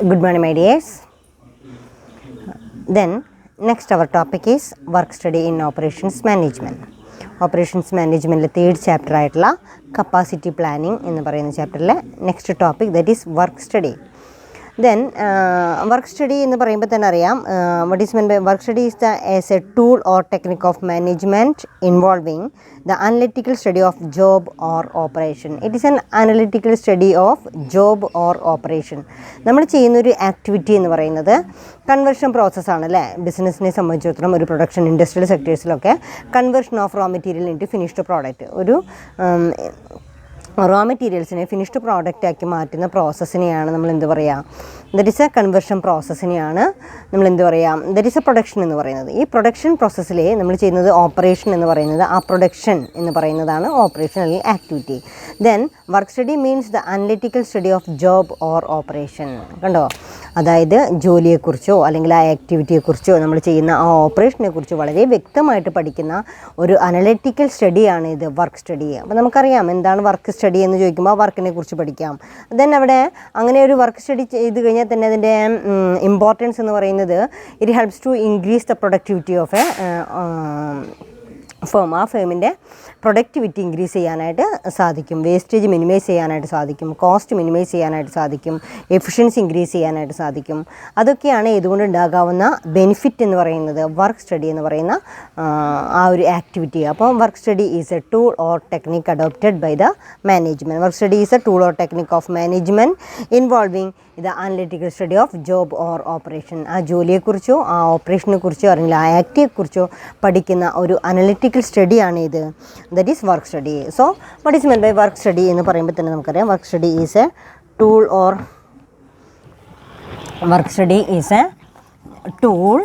Good morning, my dears. Then next our topic is work study in operations management. Operations management third chapter ആയിട്ടുള്ള capacity planning എന്ന് പറയുന്ന ചാപ്റ്ററിലെ next topic that is work study. Then work study എന്ന് പറയുമ്പോൾ തന്നെ അറിയാം what is meant by work study is as a tool or technique of management involving the analytical study of job or operation. It is an analytical study of job or operation. നമ്മൾ ചെയ്യുന്നൊരു activity എന്ന് പറയുന്നത് conversion പ്രോസസ്സാണ് അല്ലേ. ബിസിനസ്സിനെ സംബന്ധിച്ചിടത്തോളം ഒരു production industrial സെക്ടേഴ്സിലൊക്കെ conversion of raw material into finished product, ഒരു റോ മെറ്റീരിയൽസിനെ ഫിനിഷ്ഡ് പ്രോഡക്റ്റ് ആക്കി മാറ്റുന്ന പ്രോസസ്സിനെയാണ് നമ്മൾ എന്ത് പറയുക, ദറ്റ് ഈസ് എ കൺവേർഷൻ പ്രോസസ്സിനെയാണ് നമ്മൾ എന്ത് പറയുക, ദറ്റ് ഈസ് എ പ്രൊഡക്ഷൻ എന്ന് പറയുന്നത്. ഈ പ്രൊഡക്ഷൻ പ്രോസസ്സിൽ നമ്മൾ ചെയ്യുന്നത് ഓപ്പറേഷൻ എന്ന് പറയുന്നത്, ആ പ്രൊഡക്ഷൻ എന്ന് പറയുന്നതാണ് ഓപ്പറേഷൻ അല്ലെങ്കിൽ activity. Then work study means the analytical study of job or operation. കണ്ടോ, അതായത് ജോലിയെക്കുറിച്ചോ അല്ലെങ്കിൽ ആ ആക്ടിവിറ്റിയെക്കുറിച്ചോ നമ്മൾ ചെയ്യുന്ന ആ ഓപ്പറേഷനെ കുറിച്ച് വളരെ വ്യക്തമായിട്ട് പഠിക്കുന്ന ഒരു അനലിറ്റിക്കൽ സ്റ്റഡിയാണ് ഇത് വർക്ക് സ്റ്റഡി. അപ്പോൾ നമുക്കറിയാം എന്താണ് വർക്ക് സ്റ്റഡി എന്ന് ചോദിക്കുമ്പോൾ ആ വർക്കിനെ കുറിച്ച് പഠിക്കാം. ദെൻ അവിടെ അങ്ങനെ ഒരു വർക്ക് സ്റ്റഡി ചെയ്ത് കഴിഞ്ഞാൽ തന്നെ അതിൻ്റെ ഇമ്പോർട്ടൻസ് എന്ന് പറയുന്നത് it helps to increase the productivity of a firm. ആ ഫേമിൻ്റെ പ്രൊഡക്ടിവിറ്റി ഇൻക്രീസ് ചെയ്യാനായിട്ട് സാധിക്കും, വേസ്റ്റേജ് മിനിമൈസ് ചെയ്യാനായിട്ട് സാധിക്കും, കോസ്റ്റ് മിനിമൈസ് ചെയ്യാനായിട്ട് സാധിക്കും, എഫിഷ്യൻസി ഇൻക്രീസ് ചെയ്യാനായിട്ട് സാധിക്കും. അതൊക്കെയാണ് ഇതുകൊണ്ട് ഉണ്ടാകാവുന്ന ബെനിഫിറ്റ് എന്ന് പറയുന്നത് വർക്ക് സ്റ്റഡി എന്ന് പറയുന്ന ആ ഒരു ആക്ടിവിറ്റി. അപ്പോൾ work study is a tool or technique adopted by the management. Work study is a tool or technique of management involving the analytical study of job or operation. ആ ജോലിയെക്കുറിച്ചോ ആ ഓപ്പറേഷനെ കുറിച്ചോ അല്ലെങ്കിൽ ആ ആക്ടിവിറ്റിയെക്കുറിച്ചോ പഠിക്കുന്ന ഒരു അനലിറ്റിക്കൽ സ്റ്റഡിയാണ് ഇത്, that is work study. So what is meant by work study എന്ന് പറയുമ്പോൾ തന്നെ നമുക്കറിയാം work study is a tool or work study is a tool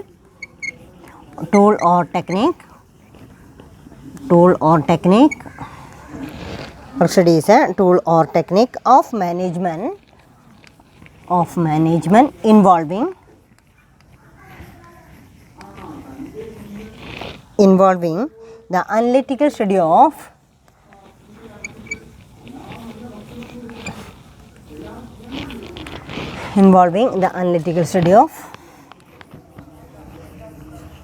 or technique work study is a tool or technique of management involving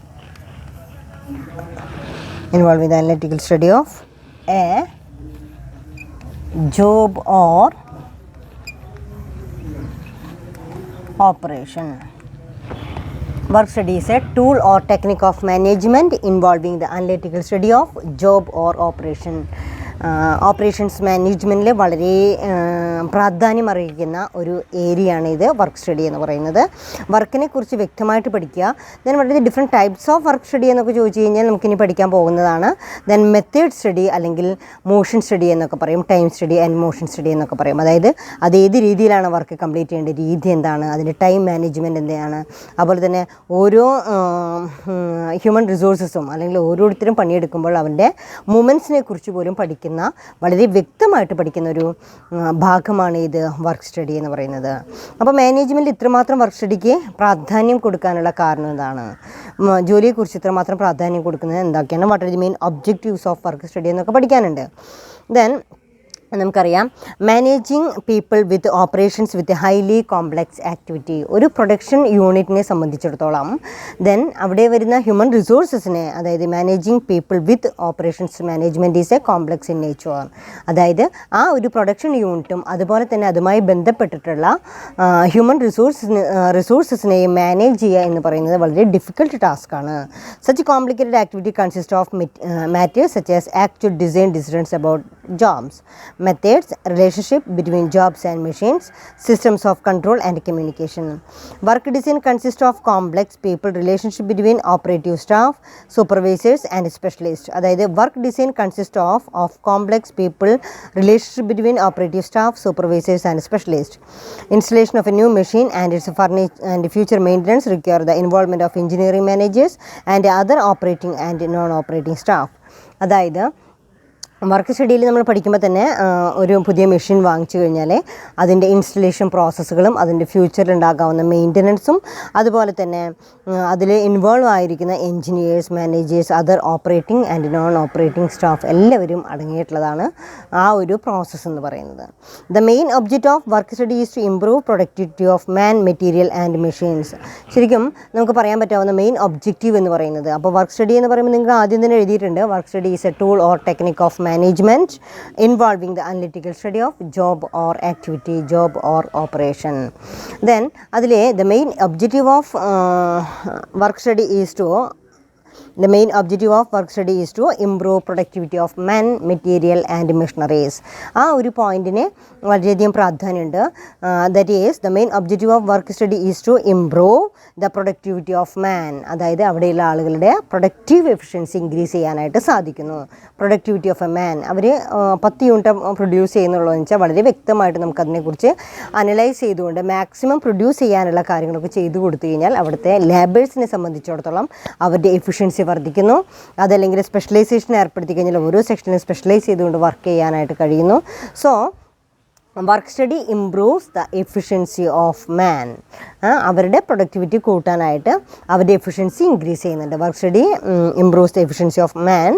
the analytical study of a job or operation. Work study is a tool or technique of management involving the analytical study of job or operation. Operations മാനേജ്മെൻറ്റിൽ വളരെ പ്രാധാന്യം അറിയിക്കുന്ന ഒരു ഏരിയയാണ് ഇത് work study എന്ന് പറയുന്നത്. വർക്കിനെ കുറിച്ച് വ്യക്തമായിട്ട് പഠിക്കുക. ദെൻ വളരെ different types of work study എന്നൊക്കെ ചോദിച്ചു കഴിഞ്ഞാൽ നമുക്കിനി പഠിക്കാൻ പോകുന്നതാണ്. ദെൻ മെത്തേഡ് സ്റ്റഡി അല്ലെങ്കിൽ മോഷൻ സ്റ്റഡി എന്നൊക്കെ പറയും, time study and motion study എന്നൊക്കെ പറയും. അതായത് അത് ഏത് രീതിയിലാണ് വർക്ക് കംപ്ലീറ്റ് ചെയ്യേണ്ട രീതി എന്താണ്, അതിൻ്റെ ടൈം മാനേജ്മെൻറ്റ് എന്താണ്, അതുപോലെ തന്നെ ഓരോ ഹ്യൂമൻ റിസോഴ്സസും അല്ലെങ്കിൽ ഓരോരുത്തരും പണിയെടുക്കുമ്പോൾ അവൻ്റെ മൂമെൻറ്റ്സിനെ കുറിച്ച് പോലും പഠിക്കുന്ന വളരെ വ്യക്തമായിട്ട് പഠിക്കുന്ന ഒരു ഭാഗമാണ് ഇത് വർക്ക് സ്റ്റഡി എന്ന് പറയുന്നത്. അപ്പോൾ മാനേജ്മെൻറ്റ് ഇത്രമാത്രം വർക്ക് സ്റ്റഡിക്ക് പ്രാധാന്യം കൊടുക്കാനുള്ള കാരണം എന്താണ്, ജോലിയെക്കുറിച്ച് ഇത്രമാത്രം പ്രാധാന്യം കൊടുക്കുന്നത് എന്തൊക്കെയാണ്, what are the main objectives of work study എന്നൊക്കെ പഠിക്കാനുണ്ട്. ദെൻ നമുക്കറിയാം managing people with operations with highly complex activity. ഒരു പ്രൊഡക്ഷൻ യൂണിറ്റിനെ സംബന്ധിച്ചിടത്തോളം ദെൻ അവിടെ വരുന്ന ഹ്യൂമൻ റിസോഴ്സസിനെ, അതായത് managing people with operations management is A complex in nature. അതായത് ആ ഒരു പ്രൊഡക്ഷൻ യൂണിറ്റും അതുപോലെ തന്നെ അതുമായി ബന്ധപ്പെട്ടിട്ടുള്ള ഹ്യൂമൻ റിസോഴ്സസിനെയും മാനേജ് ചെയ്യുക എന്ന് പറയുന്നത് വളരെ ഡിഫിക്കൽട്ട് ടാസ്ക്കാണ്. Such complicated activity consist of matters such as actual design decisions about jobs, methods, relationship between jobs and machines, systems of control and communication. Work design consists of complex people relationship between operative staff, supervisors and specialists. അതായത് work design consist of complex people relationship between operative staff, supervisors and specialist. Installation of A new machine and it's and future maintenance require the involvement of engineering managers and other operating and non operating staff. അതായത് work സ്റ്റഡിയിൽ നമ്മൾ പഠിക്കുമ്പോൾ തന്നെ ഒരു പുതിയ machine വാങ്ങിച്ചു കഴിഞ്ഞാൽ അതിൻ്റെ installation പ്രോസസ്സുകളും അതിൻ്റെ ഫ്യൂച്ചറിൽ ഉണ്ടാകാവുന്ന മെയിൻ്റനൻസും അതുപോലെ തന്നെ അതിൽ ഇൻവോൾവ് ആയിരിക്കുന്ന engineers, managers, other operating and non operating staff എല്ലാവരും അടങ്ങിയിട്ടുള്ളതാണ് ആ ഒരു പ്രോസസ്സ് എന്ന് പറയുന്നത്. The main object of work study is to improve productivity of man, material and machines. ശരിക്കും നമുക്ക് പറയാൻ പറ്റാവുന്ന മെയിൻ ഒബ്ജക്റ്റീവ് എന്ന് പറയുന്നത്, അപ്പോൾ വർക്ക് സ്റ്റഡി എന്ന് പറയുമ്പോൾ നിങ്ങൾ ആദ്യം തന്നെ എഴുതിയിട്ടുണ്ട്, work study is a tool or technique of management involving the analytical study of job or activity, job or operation. Then adile the main objective of work study is to improve productivity of man, material and machineries. ആ ഒരു പോയിന്റിന് വളരെയധികം പ്രാധാന്യമുണ്ട്. That is the main objective of work study is to improve the productivity of man. അതായത് അവിടെയുള്ള ആളുകളുടെ productive efficiency increase ചെയ്യാനായിട്ട് സാധിക്കുന്നു. പ്രൊഡക്ടിവിറ്റി ഓഫ് എ മാൻ, അവർ 10 യൂണിറ്റ് പ്രൊഡ്യൂസ് ചെയ്യുന്നുള്ളതെന്ന് വെച്ചാൽ വളരെ വ്യക്തമായിട്ട് നമുക്കതിനെക്കുറിച്ച് അനലൈസ് ചെയ്തുകൊണ്ട് മാക്സിമം പ്രൊഡ്യൂസ് ചെയ്യാനുള്ള കാര്യങ്ങളൊക്കെ ചെയ്തു കൊടുത്തു കഴിഞ്ഞാൽ അവിടുത്തെ ലേബേഴ്സിനെ സംബന്ധിച്ചിടത്തോളം അവരുടെ എഫിഷ്യൻസി വർദ്ധിക്കുന്നു. അതല്ലെങ്കിൽ സ്പെഷ്യലൈസേഷൻ ഏർപ്പെടുത്തി കഴിഞ്ഞാൽ ഓരോ സെക്ഷനിലും സ്പെഷ്യലൈസ് ചെയ്തുകൊണ്ട് വർക്ക് ചെയ്യാനായിട്ട് കഴിയുന്നു. So work study improves the efficiency of man. അവരുടെ പ്രൊഡക്ടിവിറ്റി കൂട്ടാനായിട്ട് അവരുടെ എഫിഷ്യൻസി ഇൻക്രീസ് ചെയ്യുന്നുണ്ട്. Work study improves the efficiency of man.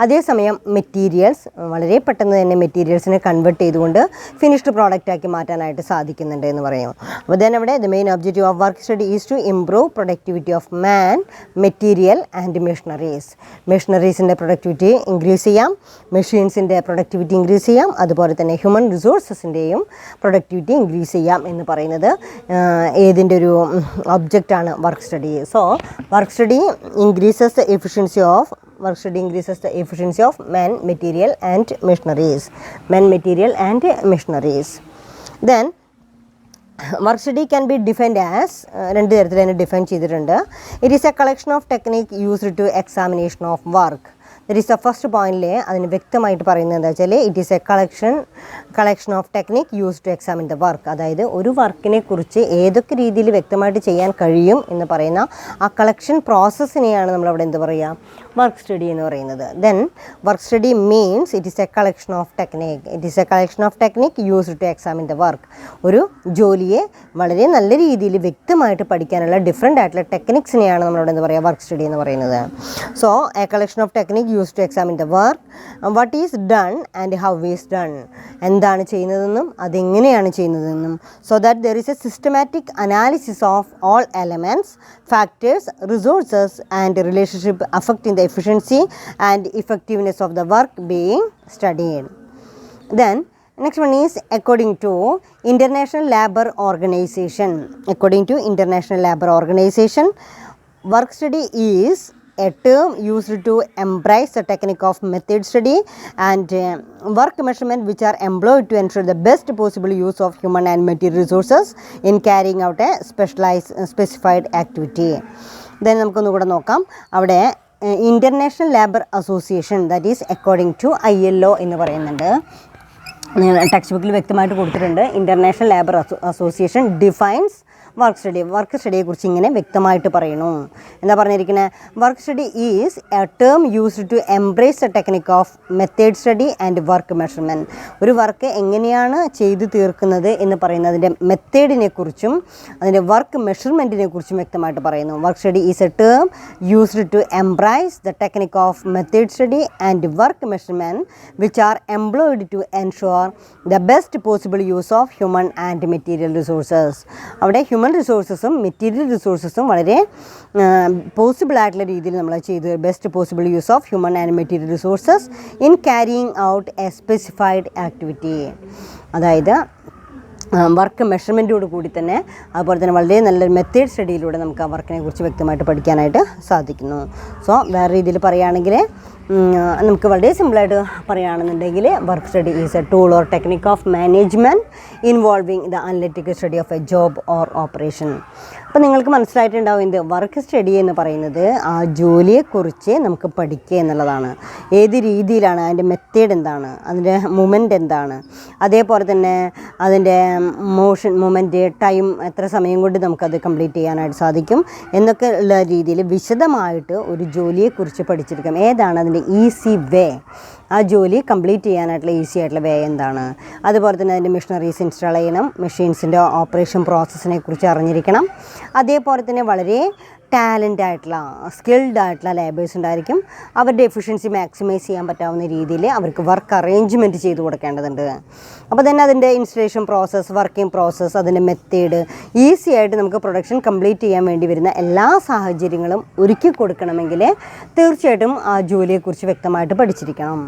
അതേസമയം മെറ്റീരിയൽസ്, വളരെ പെട്ടെന്ന് തന്നെ മെറ്റീരിയൽസിനെ കൺവേർട്ട് ചെയ്തുകൊണ്ട് ഫിനിഷ്ഡ് പ്രോഡക്റ്റ് ആക്കി മാറ്റാനായിട്ട് സാധിക്കുന്നുണ്ട് എന്ന് പറയും. അപ്പോൾ then അവിടെ the main objective of work study is to improve productivity of man, material and machineries. മെഷീനറീസിൻ്റെ പ്രൊഡക്ടിവിറ്റി ഇൻക്രീസ് ചെയ്യാം, മെഷീൻസിൻ്റെ പ്രൊഡക്ടിവിറ്റി ഇൻക്രീസ് ചെയ്യാം, അതുപോലെ തന്നെ ഹ്യൂമൻ റിസോഴ്സസിൻ്റെ പ്രൊഡക്ടിവിറ്റി ഇൻക്രീസ് ചെയ്യാം എന്ന് പറയുന്നത് ഏതിൻ്റെ ഒരു ഒബ്ജക്റ്റാണ് work study. So work study increases the efficiency of men, material and machineries. Then work study can be defined as, രണ്ട് തരത്തിൽ തന്നെ ഡിഫൈൻ ചെയ്തിട്ടുണ്ട്. It is a collection of technique used to examination of work. That is the first പോയിന്റിൽ അതിന് വ്യക്തമായിട്ട് പറയുന്നത് എന്താ വെച്ചാൽ it is a collection of technique use to examine the work. അതായത് ഒരു വർക്കിനെ കുറിച്ച് ഏതൊക്കെ രീതിയിൽ വ്യക്തമായിട്ട് ചെയ്യാൻ കഴിയും എന്ന് പറയുന്ന ആ കളക്ഷൻ പ്രോസസ്സിനെയാണ് നമ്മളവിടെ എന്ത് പറയുക, വർക്ക് സ്റ്റഡി എന്ന് പറയുന്നത്. Then work study means it is a collection of technique used to examine the work. ഒരു ജോലിയെ വളരെ നല്ല രീതിയിൽ വ്യക്തമായിട്ട് പഠിക്കാനുള്ള ഡിഫറെൻ്റ് ആയിട്ടുള്ള ടെക്നിക്സിനെയാണ് നമ്മളവിടെ എന്ത് പറയുക, വർക്ക് സ്റ്റഡി എന്ന് പറയുന്നത്. So a collection of technique use to examine the work. What is done and how is done, എന്താണ് ചെയ്യുന്നതെന്നും അതെങ്ങനെയാണ് ചെയ്യുന്നതെന്നും. So that there is a systematic analysis of all elements, factors, resources and relationship affecting the efficiency and effectiveness of the work being studied. Then next one is according to International Labour Organization. Work study is a term used to embrace the technique of method study and work measurement which are employed to ensure the best possible use of human and material resources in carrying out a specified activity. Then നമുക്കൊന്നുകൂടെ നോക്കാം. അവിടെ international labour association, that is according to ILO എന്ന് പറയുന്നുണ്ട്. Text ബുക്കിൽ വ്യക്തമായിട്ട് കൊടുത്തിട്ടുണ്ട്. International labour association defines work സ്റ്റഡിയെക്കുറിച്ച് ഇങ്ങനെ വ്യക്തമായിട്ട് പറയുന്നു. എന്താ പറഞ്ഞിരിക്കുന്നത്, work study is a term used to embrace the technique of method study and work measurement. ഒരു വർക്ക് എങ്ങനെയാണ് ചെയ്തു തീർക്കുന്നത് എന്ന് പറയുന്നതിൻ്റെ മെത്തേഡിനെ കുറിച്ചും അതിൻ്റെ വർക്ക് മെഷർമെൻറ്റിനെ കുറിച്ചും വ്യക്തമായിട്ട് പറയുന്നു. Work study is a term used to embrace the technique of method study and work measurement which are employed to ensure the best possible use of human and material resources. അവിടെ human റിസോഴ്സസും material റിസോഴ്സസും വളരെ possible ആയിട്ടുള്ള രീതിയിൽ നമ്മൾ ചെയ്ത് best possible use of human and material resources in carrying out a specified activity. അതായത് work മെഷർമെൻറ്റോട് കൂടി തന്നെ അതുപോലെ തന്നെ വളരെ നല്ലൊരു മെത്തേഡ് സ്റ്റഡിയിലൂടെ നമുക്ക് ആ വർക്കിനെ കുറിച്ച് വ്യക്തമായിട്ട് പഠിക്കാനായിട്ട് സാധിക്കുന്നു. സോ വേറെ രീതിയിൽ പറയുകയാണെങ്കിൽ നമുക്ക് വളരെ സിമ്പിളായിട്ട് പറയുകയാണെന്നുണ്ടെങ്കിൽ work study is a tool or technique of management involving the analytical study of A job or operation. അപ്പോൾ നിങ്ങൾക്ക് മനസ്സിലായിട്ടുണ്ടാവും എന്ത് വർക്ക് സ്റ്റഡി എന്ന് പറയുന്നത് ആ ജോലിയെക്കുറിച്ച് നമുക്ക് പഠിക്കുക എന്നുള്ളതാണ്. ഏത് രീതിയിലാണ്, അതിൻ്റെ മെത്തേഡ് എന്താണ്, അതിൻ്റെ മൂമെൻ്റ് എന്താണ്, അതേപോലെ തന്നെ അതിൻ്റെ മൂമെൻറ്റ് ടൈം എത്ര സമയം കൊണ്ട് നമുക്കത് കംപ്ലീറ്റ് ചെയ്യാനായിട്ട് സാധിക്കും എന്നൊക്കെ ഉള്ള രീതിയിൽ വിശദമായിട്ട് ഒരു ജോലിയെക്കുറിച്ച് പഠിച്ചെടുക്കാം. ഏതാണ് അതിൻ്റെ ഈസി വേ, ആ ജോലി കംപ്ലീറ്റ് ചെയ്യാനായിട്ടുള്ള ഈസി ആയിട്ടുള്ള വേ എന്താണ്. അതുപോലെ തന്നെ അതിൻ്റെ മെഷീനറീസ് ഇൻസ്റ്റാൾ ചെയ്യണം, മെഷീൻസിൻ്റെ ഓപ്പറേഷൻ പ്രോസസ്സിനെ കുറിച്ച് അറിഞ്ഞിരിക്കണം. അതേപോലെ തന്നെ വളരെ ടാലൻ്റ് ആയിട്ടുള്ള സ്കിൽഡ് ആയിട്ടുള്ള ലേബേഴ്സ് ഉണ്ടായിരിക്കും. അവരുടെ എഫിഷ്യൻസി മാക്സിമൈസ് ചെയ്യാൻ പറ്റാവുന്ന രീതിയിൽ അവർക്ക് വർക്ക് അറേഞ്ച്മെൻറ്റ് ചെയ്ത് കൊടുക്കേണ്ടതുണ്ട്. അപ്പോൾ തന്നെ അതിൻ്റെ ഇൻസ്റ്റലേഷൻ പ്രോസസ്സ്, വർക്കിംഗ് പ്രോസസ്സ്, അതിൻ്റെ മെത്തേഡ് ഈസി ആയിട്ട് നമുക്ക് പ്രൊഡക്ഷൻ കംപ്ലീറ്റ് ചെയ്യാൻ വേണ്ടി വരുന്ന എല്ലാ സാഹചര്യങ്ങളും ഒരുക്കി കൊടുക്കണമെങ്കിൽ തീർച്ചയായിട്ടും ആ ജോലിയെക്കുറിച്ച് വ്യക്തമായിട്ട് പഠിച്ചിരിക്കണം.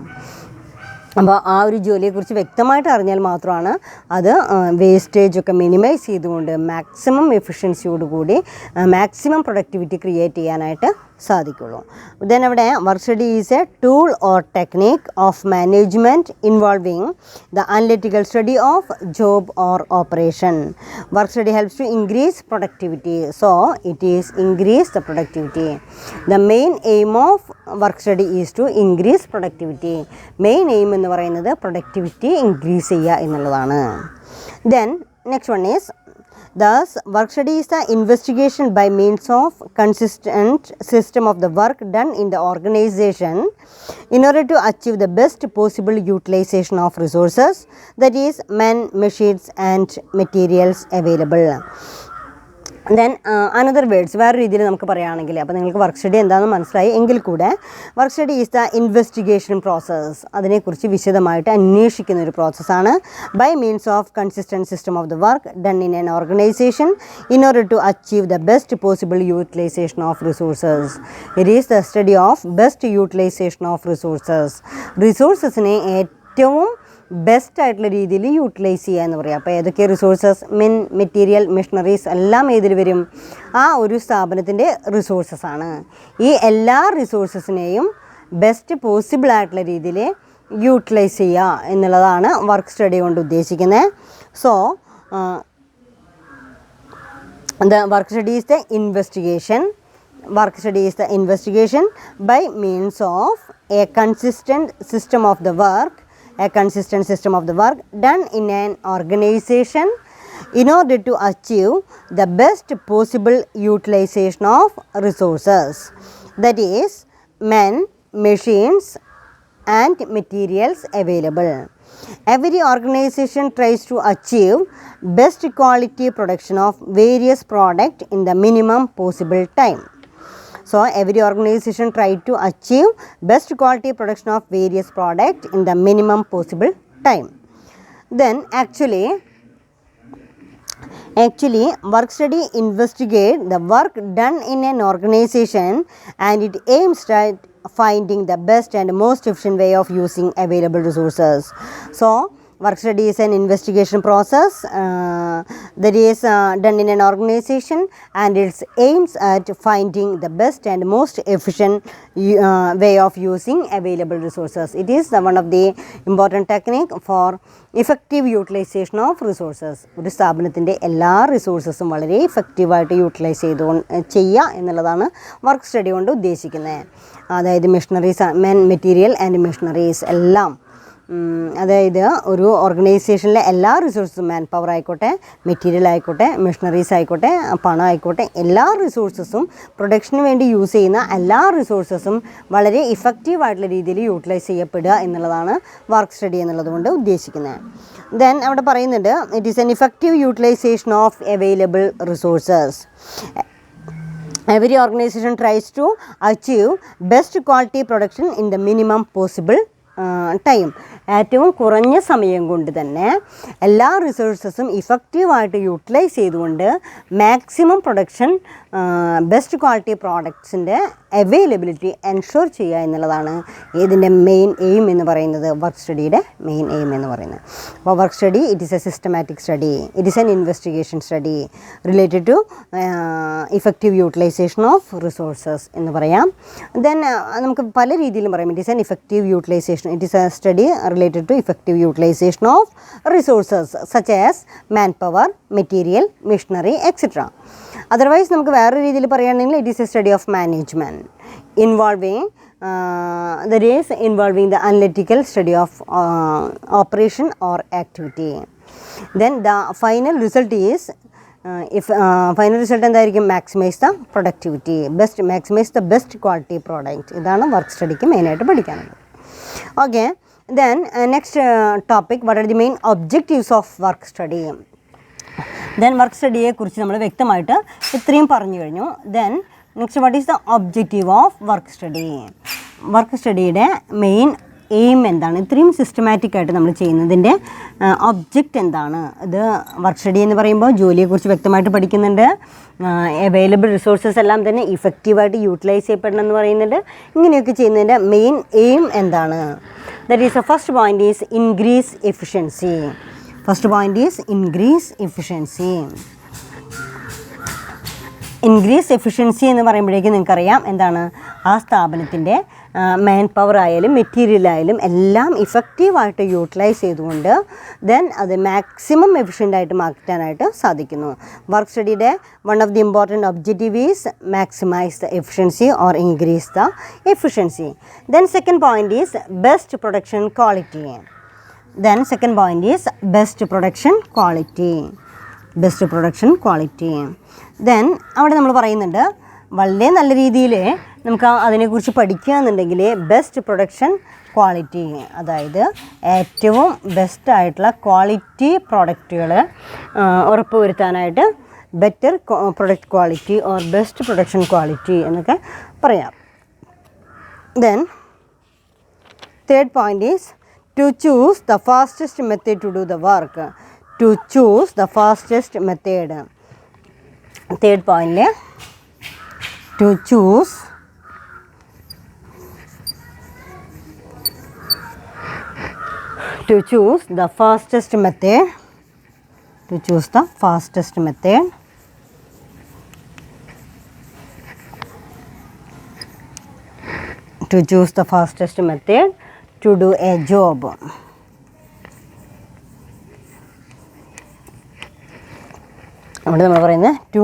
അപ്പോൾ ആ ഒരു ജോലിയെക്കുറിച്ച് വ്യക്തമായിട്ട് അറിഞ്ഞാൽ മാത്രമാണ് അത് വേസ്റ്റേജൊക്കെ മിനിമൈസ് ചെയ്തുകൊണ്ട് മാക്സിമം എഫിഷ്യൻസിയോടുകൂടി മാക്സിമം പ്രൊഡക്ടിവിറ്റി ക്രിയേറ്റ് ചെയ്യാനായിട്ട് സാധിക്കുള്ളൂ. ദെൻ അവിടെ work study is a tool or technique of management involving the analytical study of job or operation. Work study helps to increase productivity. So it is increase the productivity. The main aim of work study is to increase productivity. Main aim എന്ന് പറയുന്നത് productivity increase ചെയ്യുക എന്നുള്ളതാണ്. Then next one is thus work study is the investigation by means of consistent system of the work done in the organization in order to achieve the best possible utilization of resources, that is men, machines and materials available. Then another words വേറെ രീതിയിൽ നമുക്ക് പറയുകയാണെങ്കിൽ, അപ്പോൾ നിങ്ങൾക്ക് work study എന്താണെന്ന് മനസ്സിലായി എങ്കിൽ കൂടെ work study is the investigation process. അതിനെക്കുറിച്ച് വിശദമായിട്ട് അന്വേഷിക്കുന്ന ഒരു പ്രോസസ്സാണ്. By means of consistent system of the work done in an organisation in order to achieve the best possible utilisation of resources. It is the study of best utilisation of resources. റിസോഴ്സസിനെ ഏറ്റവും best ആയിട്ടുള്ള രീതിയിൽ utilise ചെയ്യുക എന്ന് പറയാം. അപ്പോൾ ഏതൊക്കെ resources, men, material, machineries എല്ലാം ഏതിൽ വരും? ആ ഒരു സ്ഥാപനത്തിൻ്റെ റിസോഴ്സസാണ്. ഈ എല്ലാ റിസോഴ്സസിനെയും ബെസ്റ്റ് പോസിബിൾ ആയിട്ടുള്ള രീതിയിൽ യൂട്ടിലൈസ് ചെയ്യുക എന്നുള്ളതാണ് വർക്ക് സ്റ്റഡി കൊണ്ട് ഉദ്ദേശിക്കുന്നത്. So the work study is the investigation. Work study is the investigation by means of a consistent system of the work done in an organization in order to achieve the best possible utilization of resources, that is men, machines and materials available. Every organization tries to achieve best quality production of various products in the minimum possible time. So every organization try to achieve best quality production of various products in the minimum possible time. Then actually work study investigate the work done in an organization and it aims at finding the best and most efficient way of using available resources. So work study is an investigation process that is done in an organization and it aims at finding the best and most efficient way of using available resources. It is one of the important technique for effective utilization of resources. ഒരു സ്ഥാപനത്തിൻ്റെ എല്ലാ റിസോഴ്സസും വളരെ ഇഫക്റ്റീവായിട്ട് utilise ചെയ്യുക എന്നുള്ളതാണ് work study കൊണ്ട് ഉദ്ദേശിക്കുന്നത്. അതായത് machineries, men, material and machineries എല്ലാം, അതായത് ഒരു ഓർഗനൈസേഷനിലെ എല്ലാ റിസോഴ്സസും, മാൻ പവർ ആയിക്കോട്ടെ, മെറ്റീരിയൽ ആയിക്കോട്ടെ, മെഷീനറീസ് ആയിക്കോട്ടെ, പണം ആയിക്കോട്ടെ, എല്ലാ റിസോഴ്സസും പ്രൊഡക്ഷന് വേണ്ടി യൂസ് ചെയ്യുന്ന എല്ലാ റിസോഴ്സസും വളരെ ഇഫക്റ്റീവായിട്ടുള്ള രീതിയിൽ യൂട്ടിലൈസ് ചെയ്യപ്പെടുക എന്നുള്ളതാണ് വർക്ക് സ്റ്റഡി എന്നുള്ളതുകൊണ്ട് ഉദ്ദേശിക്കുന്നത്. ദെൻ അവിടെ പറയുന്നുണ്ട് it is an effective utilisation of available resources. Every organization tries to achieve best quality production in the minimum possible time. ഏറ്റവും കുറഞ്ഞ സമയം കൊണ്ട് തന്നെ എല്ലാ റിസോഴ്സസും ഇഫക്റ്റീവായിട്ട് യൂട്ടിലൈസ് ചെയ്തുകൊണ്ട് മാക്സിമം പ്രൊഡക്ഷൻ, ബെസ്റ്റ് ക്വാളിറ്റി പ്രോഡക്ട്സിൻ്റെ അവൈലബിലിറ്റി എൻഷുർ ചെയ്യുക എന്നുള്ളതാണ് ഇതിൻ്റെ മെയിൻ എയിം എന്ന് പറയുന്നത്, വർക്ക് സ്റ്റഡിയുടെ മെയിൻ എയിം എന്ന് പറയുന്നത്. അപ്പോൾ work study it is a systematic study, it is an investigation study related to effective utilisation of resources എന്ന് പറയാം. ദെൻ നമുക്ക് പല രീതിയിലും പറയാം. It is an effective utilisation, it is a study related to effective utilization of resources such as manpower, material, machinery, etc. Otherwise നമുക്ക് വേറെ രീതിയിൽ പറയുകയാണെങ്കിൽ it is a study of management involving the analytical study of operation or activity. Then the final result is final result എന്തായിരിക്കും? Maximise the productivity, maximize the best quality product. ഇതാണ് work സ്റ്റഡിക്ക് മെയിനായിട്ട് പഠിക്കാനുള്ളത്. Okay, then next topic, what are the main objectives of work study? Then work study കുറിച്ച് നമ്മൾ വ്യക്തമായിട്ട് ഇത്രയും പറഞ്ഞു കഴിഞ്ഞു. Then next, what is the objective of work study? Work സ്റ്റഡിയുടെ മെയിൻ എയിം എന്താണ്? ഇത്രയും സിസ്റ്റമാറ്റിക് ആയിട്ട് നമ്മൾ ചെയ്യുന്നതിൻ്റെ ഒബ്ജക്റ്റ് എന്താണ്? ഇത് വർക്ക് സ്റ്റഡി എന്ന് പറയുമ്പോൾ ജോലിയെക്കുറിച്ച് വ്യക്തമായിട്ട് പഠിക്കുന്നുണ്ട്, അവൈലബിൾ റിസോഴ്സസ് എല്ലാം തന്നെ ഇഫക്റ്റീവായിട്ട് യൂട്ടിലൈസ് ചെയ്യപ്പെടണം എന്ന് പറയുന്നുണ്ട്. ഇങ്ങനെയൊക്കെ ചെയ്യുന്നതിൻ്റെ മെയിൻ എയിം എന്താണ്? That is first point is increase efficiency. First point is increase efficiency. Increase efficiency എന്ന് പറയുമ്പോഴേക്കും നിങ്ങൾക്കറിയാം എന്താണ്? ആ സ്ഥാപനത്തിൻ്റെ മാൻ പവർ ആയാലും മെറ്റീരിയൽ ആയാലും എല്ലാം ഇഫക്റ്റീവായിട്ട് യൂട്ടിലൈസ് ചെയ്തുകൊണ്ട് ദെൻ അത് മാക്സിമം എഫിഷ്യൻ്റായിട്ട് മാറ്റാനായിട്ട് സാധിക്കുന്നു. വർക്ക് സ്റ്റഡിയുടെ one of the important objective is maximise the efficiency or increase the efficiency. Then second point is best production quality. Then second point is best production quality. Best production quality. Then അവിടെ നമ്മൾ പറയുന്നുണ്ട് വളരെ നല്ല രീതിയിൽ നമുക്ക് അതിനെക്കുറിച്ച് പഠിക്കുക എന്നുണ്ടെങ്കിൽ ബെസ്റ്റ് പ്രൊഡക്ഷൻ ക്വാളിറ്റി, അതായത് ഏറ്റവും ബെസ്റ്റായിട്ടുള്ള ക്വാളിറ്റി പ്രോഡക്റ്റുകൾ ഉറപ്പുവരുത്താനായിട്ട് better product quality or best production quality എന്നൊക്കെ പറയാം. Then third point is to choose the fastest method to do the work. To choose the fastest method. Third point, to choose the fastest method. To choose the fastest method. To choose the fastest method to do a job. അവിടെ നമ്മൾ പറയുന്നത് to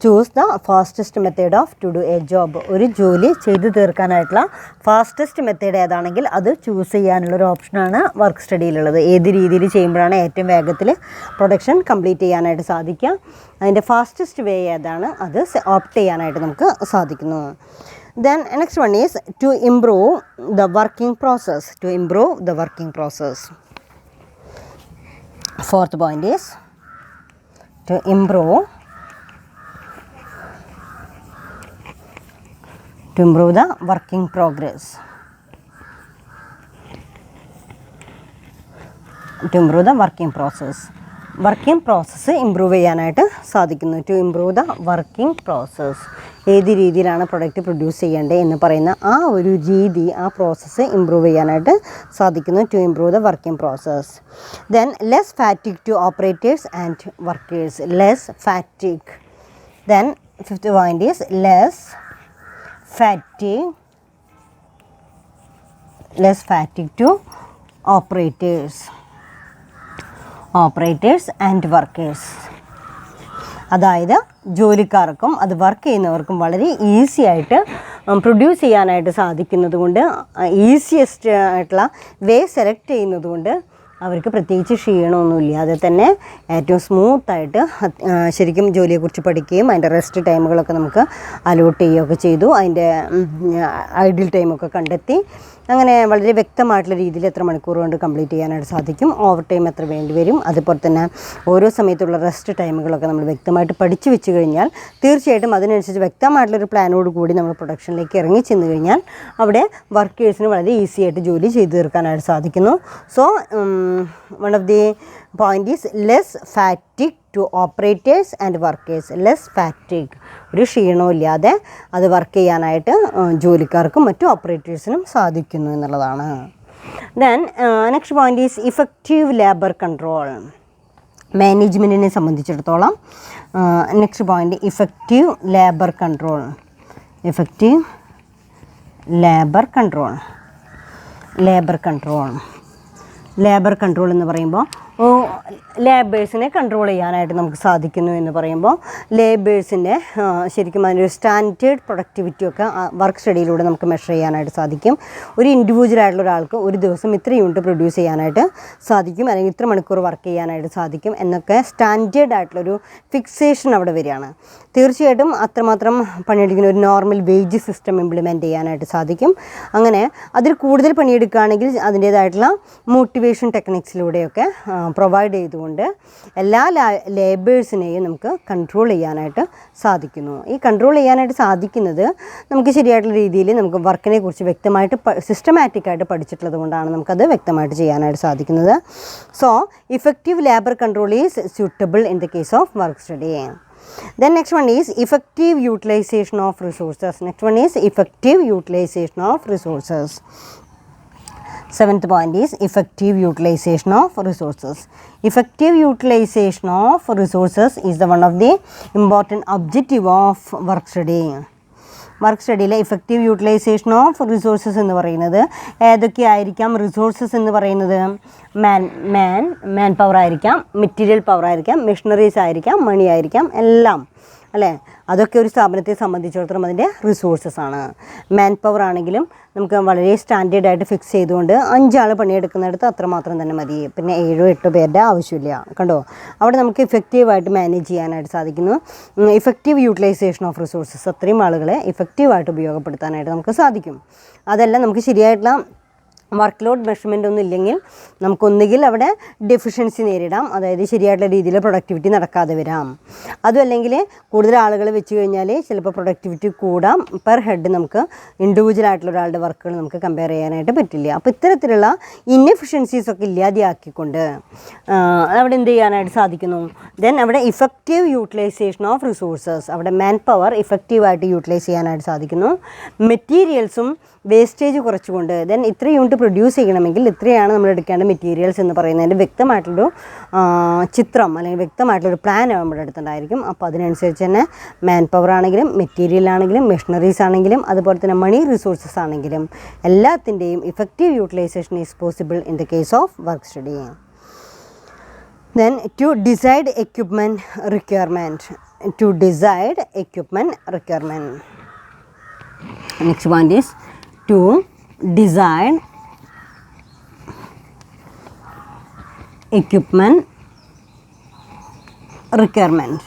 choose the fastest method of to do a job. ഒരു ജോലി ചെയ്തു തീർക്കാനായിട്ടുള്ള fastest method ഏതാണെങ്കിൽ അത് choose ചെയ്യാനുള്ളൊരു ഓപ്ഷനാണ് work സ്റ്റഡിയിലുള്ളത്. ഏത് രീതിയിൽ ചെയ്യുമ്പോഴാണ് ഏറ്റവും വേഗത്തിൽ പ്രൊഡക്ഷൻ കംപ്ലീറ്റ് ചെയ്യാനായിട്ട് സാധിക്കുക, അതിൻ്റെ ഫാസ്റ്റസ്റ്റ് വേ ഏതാണ് അത് ഓപ്റ്റ് ചെയ്യാനായിട്ട് നമുക്ക് സാധിക്കുന്നു. Then next one is to improve the working process. To improve the working process. Fourth point is to improve the working progress. To improve the working process. Working process improve ചെയ്യാനായിട്ട് സാധിക്കുന്നു. To improve the working process, ഏത് രീതിയിലാണ് product produce ചെയ്യേണ്ടത് എന്ന് പറയുന്ന ആ ഒരു രീതി, ആ പ്രോസസ്സ് ഇമ്പ്രൂവ് ചെയ്യാനായിട്ട് സാധിക്കുന്നു. To improve the working process. Then less fatigue to operators and workers. Less fatigue. Then fifth point is less fatigue to operators and workers. അതായത് ജോലിക്കാർക്കും അത് വർക്ക് ചെയ്യുന്നവർക്കും വളരെ ഈസി ആയിട്ട് പ്രൊഡ്യൂസ് ചെയ്യാനായിട്ട് സാധിക്കുന്നത് കൊണ്ട്, ഈസിയസ്റ്റ് ആയിട്ടുള്ള വേ സെലക്ട് ചെയ്യുന്നത് കൊണ്ട് അവർക്ക് പ്രത്യേകിച്ച് ക്ഷീണമൊന്നുമില്ലാതെ തന്നെ ഏറ്റവും സ്മൂത്തായിട്ട് ശരിക്കും ജോലിയെക്കുറിച്ച് പഠിക്കുകയും അതിൻ്റെ റെസ്റ്റ് ടൈമുകളൊക്കെ നമുക്ക് അലോട്ട് ചെയ്യുകയൊക്കെ ചെയ്തു. അതിൻ്റെ ഐഡിയൽ ടൈമൊക്കെ കണ്ടെത്തി അങ്ങനെ വളരെ വ്യക്തമായിട്ടുള്ള രീതിയിൽ എത്ര മണിക്കൂർ കൊണ്ട് കംപ്ലീറ്റ് ചെയ്യാനായിട്ട് സാധിക്കും, ഓവർ ടൈം എത്ര വേണ്ടി വരും, അതുപോലെ തന്നെ ഓരോ സമയത്തുള്ള റെസ്റ്റ് ടൈമുകളൊക്കെ നമ്മൾ വ്യക്തമായിട്ട് പഠിച്ചു വെച്ച് കഴിഞ്ഞാൽ തീർച്ചയായിട്ടും അതിനനുസരിച്ച് വ്യക്തമായിട്ടുള്ളൊരു പ്ലാനോട് കൂടി നമ്മൾ പ്രൊഡക്ഷനിലേക്ക് ഇറങ്ങി ചെന്ന് കഴിഞ്ഞാൽ അവിടെ വർക്കേഴ്സിന് വളരെ ഈസി ആയിട്ട് ജോലി ചെയ്തു തീർക്കാനായിട്ട് സാധിക്കുന്നു. So one of the point is less fatigue to operators and workers. Less fatigue, ഒരു ക്ഷീണവും ഇല്ലാതെ അത് വർക്ക് ചെയ്യാനായിട്ട് ജോലിക്കാർക്കും മറ്റു ഓപ്പറേറ്റേഴ്സിനും സാധിക്കുന്നു എന്നുള്ളതാണ്. Then next point is effective labour control. മാനേജ്മെൻറ്റിനെ സംബന്ധിച്ചിടത്തോളം next point effective labour control. Labour control എന്ന് പറയുമ്പോൾ ലേബേഴ്സിനെ കൺട്രോൾ ചെയ്യാനായിട്ട് നമുക്ക് സാധിക്കുന്നു എന്ന് പറയുമ്പോൾ ലേബേഴ്സിൻ്റെ ശരിക്കും അതിനൊരു സ്റ്റാൻഡേർഡ് പ്രൊഡക്ടിവിറ്റിയൊക്കെ വർക്ക് സ്റ്റഡിയിലൂടെ നമുക്ക് മെഷർ ചെയ്യാനായിട്ട് സാധിക്കും. ഒരു ഇൻഡിവിജ്വൽ ആയിട്ടുള്ള ഒരാൾക്ക് ഒരു ദിവസം ഇത്ര യൂണിറ്റ് പ്രൊഡ്യൂസ് ചെയ്യാനായിട്ട് സാധിക്കും, അല്ലെങ്കിൽ ഇത്ര മണിക്കൂർ വർക്ക് ചെയ്യാനായിട്ട് സാധിക്കും എന്നൊക്കെ സ്റ്റാൻഡേർഡ് ആയിട്ടുള്ളൊരു ഫിക്സേഷൻ അവിടെ വരികയാണ്. തീർച്ചയായിട്ടും അത്രമാത്രം പണിയെടുക്കുന്ന ഒരു നോർമൽ വേജ് സിസ്റ്റം ഇംപ്ലിമെൻറ്റ് ചെയ്യാനായിട്ട് സാധിക്കും. അങ്ങനെ അതിൽ കൂടുതൽ പണിയെടുക്കുകയാണെങ്കിൽ അതിൻ്റേതായിട്ടുള്ള മോട്ടിവേഷൻ ടെക്നിക്സിലൂടെയൊക്കെ പ്രൊവൈഡ് ചെയ്തുകൊണ്ട് എല്ലാ ലേബേഴ്സിനെയും നമുക്ക് കൺട്രോൾ ചെയ്യാനായിട്ട് സാധിക്കുന്നു. ഈ കൺട്രോൾ ചെയ്യാനായിട്ട് സാധിക്കുന്നത് നമുക്ക് ശരിയായിട്ടുള്ള രീതിയിൽ നമുക്ക് വർക്കിനെ കുറിച്ച് വ്യക്തമായിട്ട് സിസ്റ്റമാറ്റിക്കായിട്ട് പഠിച്ചിട്ടുള്ളത് കൊണ്ടാണ് നമുക്കത് വ്യക്തമായിട്ട് ചെയ്യാനായിട്ട് സാധിക്കുന്നത്. So effective labour control is suitable in the case of work study. Then next one is effective utilization of resources. Next one is effective utilization of resources. Seventh point is effective utilization of resources. Effective utilization of resources is the one of the important objective of work study. Work സ്റ്റഡിയിലെ effective utilisation of resources എന്ന് പറയുന്നത് ഏതൊക്കെയായിരിക്കാം? Resources എന്ന് പറയുന്നത് man power ആയിരിക്കാം, material power ആയിരിക്കാം, machineries ആയിരിക്കാം, money ആയിരിക്കാം, എല്ലാം അല്ലേ? അതൊക്കെ ഒരു സ്ഥാപനത്തെ സംബന്ധിച്ചിടത്തോളം അതിൻ്റെ റിസോഴ്സസ് ആണ്. മാൻ പവർ ആണെങ്കിലും നമുക്ക് വളരെ സ്റ്റാൻഡേർഡായിട്ട് ഫിക്സ് ചെയ്തുകൊണ്ട് 5 ആൾ പണിയെടുക്കുന്നിടത്ത് അത്രമാത്രം തന്നെ മതി, പിന്നെ 7-8 പേരുടെ ആവശ്യമില്ല. കണ്ടോ, അവിടെ നമുക്ക് ഇഫക്റ്റീവായിട്ട് മാനേജ് ചെയ്യാനായിട്ട് സാധിക്കുന്നു. ഇഫക്റ്റീവ് യൂട്ടിലൈസേഷൻ ഓഫ് റിസോഴ്സസ്, അത്രയും ആളുകളെ ഇഫക്റ്റീവായിട്ട് ഉപയോഗപ്പെടുത്താനായിട്ട് നമുക്ക് സാധിക്കും. അതല്ല നമുക്ക് ശരിയായിട്ടുള്ള വർക്ക് ലോഡ് മെഷർമെൻ്റ് ഒന്നും ഇല്ലെങ്കിൽ നമുക്കൊന്നുകിൽ അവിടെ ഡെഫിഷ്യൻസി നേരിടാം, അതായത് ശരിയായിട്ടുള്ള രീതിയിൽ പ്രൊഡക്ടിവിറ്റി നടക്കാതെ വരാം. അതുമല്ലെങ്കിൽ കൂടുതൽ ആളുകൾ വെച്ച് കഴിഞ്ഞാൽ ചിലപ്പോൾ പ്രൊഡക്ടിവിറ്റി കൂടാം, പെർ ഹെഡ് നമുക്ക് ഇൻഡിവിജ്വൽ ആയിട്ടുള്ള ഒരാളുടെ വർക്കുകൾ നമുക്ക് കമ്പയർ ചെയ്യാനായിട്ട് പറ്റില്ല. അപ്പോൾ ഇത്തരത്തിലുള്ള ഇന്നെഫിഷ്യൻസീസൊക്കെ ഇല്ലാതെയാക്കിക്കൊണ്ട് അവിടെ എന്ത് ചെയ്യാനായിട്ട് സാധിക്കുന്നു? ദെൻ അവിടെ ഇഫക്റ്റീവ് യൂട്ടിലൈസേഷൻ ഓഫ് റിസോഴ്സസ്, അവിടെ മാൻ പവർ ഇഫക്റ്റീവായിട്ട് യൂട്ടിലൈസ് ചെയ്യാനായിട്ട് സാധിക്കുന്നു. മെറ്റീരിയൽസും വേസ്റ്റേജ് കുറച്ചുകൊണ്ട് ദെൻ ഇത്ര യൂണിറ്റ് പ്രൊഡ്യൂസ് ചെയ്യണമെങ്കിൽ ഇത്രയാണ് നമ്മൾ എടുക്കേണ്ട മെറ്റീരിയൽസ് എന്ന് പറയുന്നതിൻ്റെ വ്യക്തമായിട്ടുള്ളൊരു ചിത്രം അല്ലെങ്കിൽ വ്യക്തമായിട്ടുള്ളൊരു പ്ലാൻ നമ്മുടെ അടുത്തുണ്ടായിരിക്കും. അപ്പോൾ അതിനനുസരിച്ച് തന്നെ മാൻ പവർ ആണെങ്കിലും മെറ്റീരിയൽ ആണെങ്കിലും മെഷീനറീസ് ആണെങ്കിലും അതുപോലെ തന്നെ മണി റിസോഴ്സസ് ആണെങ്കിലും എല്ലാത്തിൻ്റെയും effective utilisation is possible in the case of work study. Then to decide equipment requirement. Next one is to decide equipment requirement.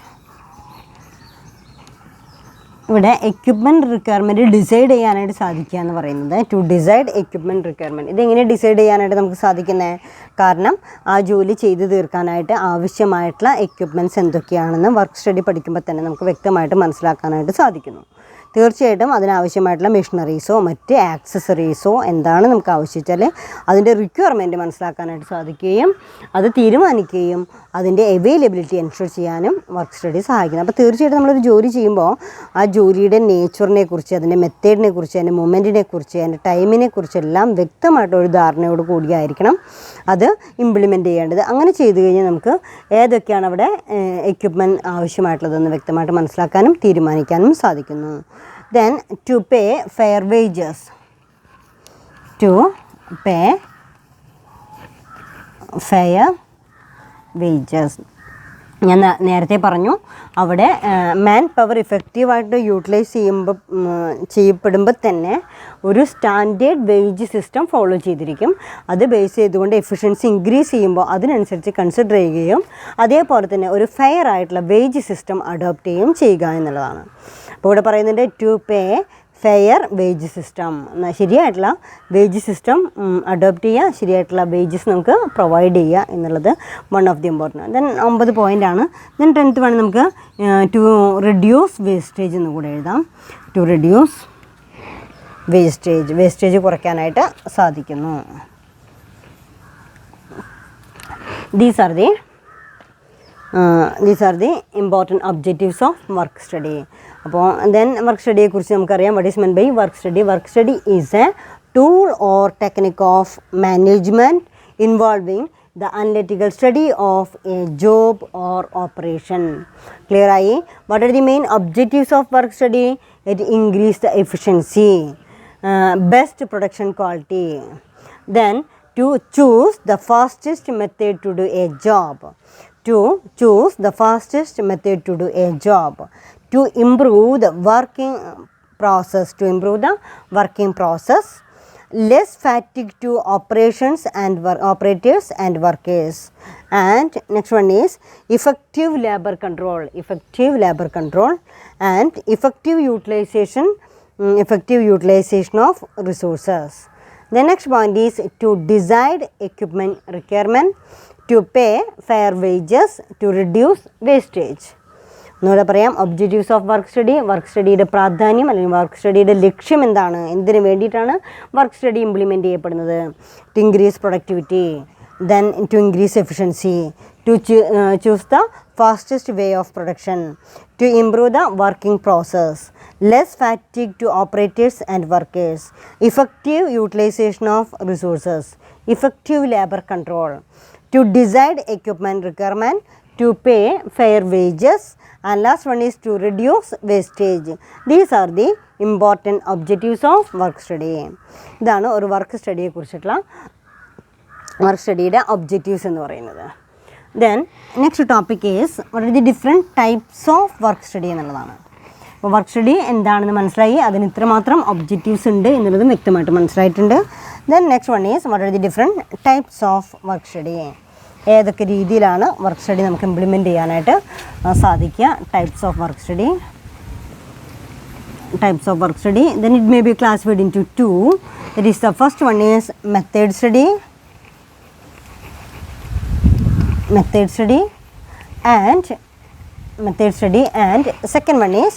ഇവിടെ എക്യുപ്മെൻറ്റ് റിക്വയർമെൻറ്റ് ഡിസൈഡ് ചെയ്യാനായിട്ട് സാധിക്കുക എന്ന് പറയുന്നത് ടു ഡിസൈഡ് എക്യുപ്മെൻറ്റ് റിക്വയർമെൻറ്റ്. ഇതെങ്ങനെ decide ചെയ്യാനായിട്ട് നമുക്ക് സാധിക്കുന്നത്? കാരണം ആ ജോലി ചെയ്തു തീർക്കാനായിട്ട് ആവശ്യമായിട്ടുള്ള എക്യുപ്മെൻറ്റ്സ് എന്തൊക്കെയാണെന്ന് വർക്ക് സ്റ്റഡി പഠിക്കുമ്പോൾ തന്നെ നമുക്ക് വ്യക്തമായിട്ട് മനസ്സിലാക്കാനായിട്ട് സാധിക്കുന്നു. തീർച്ചയായിട്ടും അതിനാവശ്യമായിട്ടുള്ള മെഷീനറീസോ മറ്റ് ആക്സസറീസോ എന്താണ് നമുക്ക് ആവശ്യിച്ചാൽ അതിൻ്റെ റിക്വയർമെൻറ്റ് മനസ്സിലാക്കാനായിട്ട് സാധിക്കുകയും അത് തീരുമാനിക്കുകയും അതിൻ്റെ അവൈലബിലിറ്റി എൻഷുർ ചെയ്യാനും വർക്ക് സ്റ്റഡി സഹായിക്കുന്നു. അപ്പോൾ തീർച്ചയായിട്ടും നമ്മളൊരു ജോലി ചെയ്യുമ്പോൾ ആ ജോലിയുടെ നേച്ചറിനെ കുറിച്ച്, അതിൻ്റെ മെത്തേഡിനെ കുറിച്ച്, അതിൻ്റെ മൊമെൻറ്റിനെ കുറിച്ച്, അതിൻ്റെ ടൈമിനെ കുറിച്ചെല്ലാം വ്യക്തമായിട്ടൊരു ധാരണയോട് കൂടിയായിരിക്കണം അത് ഇംപ്ലിമെൻറ്റ് ചെയ്യേണ്ടത്. അങ്ങനെ ചെയ്തു കഴിഞ്ഞാൽ നമുക്ക് ഏതൊക്കെയാണ് അവിടെ എക്യുപ്മെൻറ്റ് ആവശ്യമായിട്ടുള്ളതെന്ന് വ്യക്തമായിട്ട് മനസ്സിലാക്കാനും തീരുമാനിക്കാനും സാധിക്കുന്നു. Then to pay fair wages. ഞാൻ നേരത്തെ പറഞ്ഞു അവിടെ മാൻ പവർ ഇഫക്റ്റീവായിട്ട് യൂട്ടിലൈസ് ചെയ്യപ്പെടുമ്പോൾ തന്നെ ഒരു സ്റ്റാൻഡേർഡ് വേജ് സിസ്റ്റം ഫോളോ ചെയ്തിരിക്കും. അത് ബേസ് ചെയ്തുകൊണ്ട് എഫിഷ്യൻസി ഇൻക്രീസ് ചെയ്യുമ്പോൾ അതിനനുസരിച്ച് കൺസിഡർ ചെയ്യുകയും അതേപോലെ തന്നെ ഒരു ഫെയർ ആയിട്ടുള്ള വേജ് സിസ്റ്റം അഡോപ്റ്റ് ചെയ്യുകയും ചെയ്യുക എന്നുള്ളതാണ്. അപ്പോൾ ഇവിടെ പറയുന്നുണ്ട് to pay fair wage system, ശരിയായിട്ടുള്ള വേജ് സിസ്റ്റം അഡോപ്റ്റ് ചെയ്യുക, ശരിയായിട്ടുള്ള വേജസ് നമുക്ക് പ്രൊവൈഡ് ചെയ്യുക എന്നുള്ളത് one of the important. Then 9 പോയിൻ്റാണ്. ദെൻ 10th വേണം നമുക്ക് ടു റെഡ്യൂസ് വേസ്റ്റേജ് എന്ന് കൂടെ എഴുതാം. ടു റെഡ്യൂസ് വേസ്റ്റേജ് കുറയ്ക്കാനായിട്ട് സാധിക്കുന്നു. These are the important objectives of work study. അപ്പോൾ ദെൻ വർക്ക് സ്റ്റഡിയെക്കുറിച്ച് നമുക്കറിയാം. What is meant by work study? Work study is a tool or technique of management involving the analytical study of a job or operation. Clear ആയി? What are the main objectives of work study? It increase the efficiency, best production quality, then to choose the fastest method to do a job, to choose the fastest method to do a job, to improve the working process, to improve the working process, less fatigue to operations and operators and workers. And next one is effective labor control, effective labor control and effective utilization of resources. The next point is to decide equipment requirement, to pay fair wages, to reduce wastage. ഒന്നുകൂടെ പറയാം, objectives of work study, work സ്റ്റഡിയുടെ പ്രാധാന്യം അല്ലെങ്കിൽ work സ്റ്റഡിയുടെ ലക്ഷ്യം എന്താണ്, എന്തിനു വേണ്ടിയിട്ടാണ് വർക്ക് സ്റ്റഡി ഇംപ്ലിമെൻറ്റ് ചെയ്യപ്പെടുന്നത്. To increase productivity, then to increase efficiency, to choose the fastest way of production, to improve the working process, less fatigue to operators and workers, effective utilization of resources, effective labor control, to decide equipment requirement, to pay fair wages, and last one is to reduce wastage. These are the important objectives of work study. ഇതാണ് ഒരു work സ്റ്റഡിയെ കുറിച്ചിട്ടുള്ള work സ്റ്റഡിയുടെ objectives എന്ന് പറയുന്നത്. Then next topic is what are the different types of work study എന്നുള്ളതാണ്. അപ്പോൾ work study എന്താണെന്ന് മനസ്സിലായി, അതിന് ഇത്രമാത്രം ഒബ്ജക്റ്റീവ്സ് ഉണ്ട് എന്നുള്ളതും വ്യക്തമായിട്ട് മനസ്സിലായിട്ടുണ്ട്. Then next one is what are the different types of work study, ഏതൊക്കെ രീതിയിലാണ് വർക്ക് സ്റ്റഡി നമുക്ക് ഇംപ്ലിമെൻറ്റ് ചെയ്യാനായിട്ട് സാധിക്കുക. Types of work study, types of work study, then it may be classified into two. That is, the first one is method study and second one is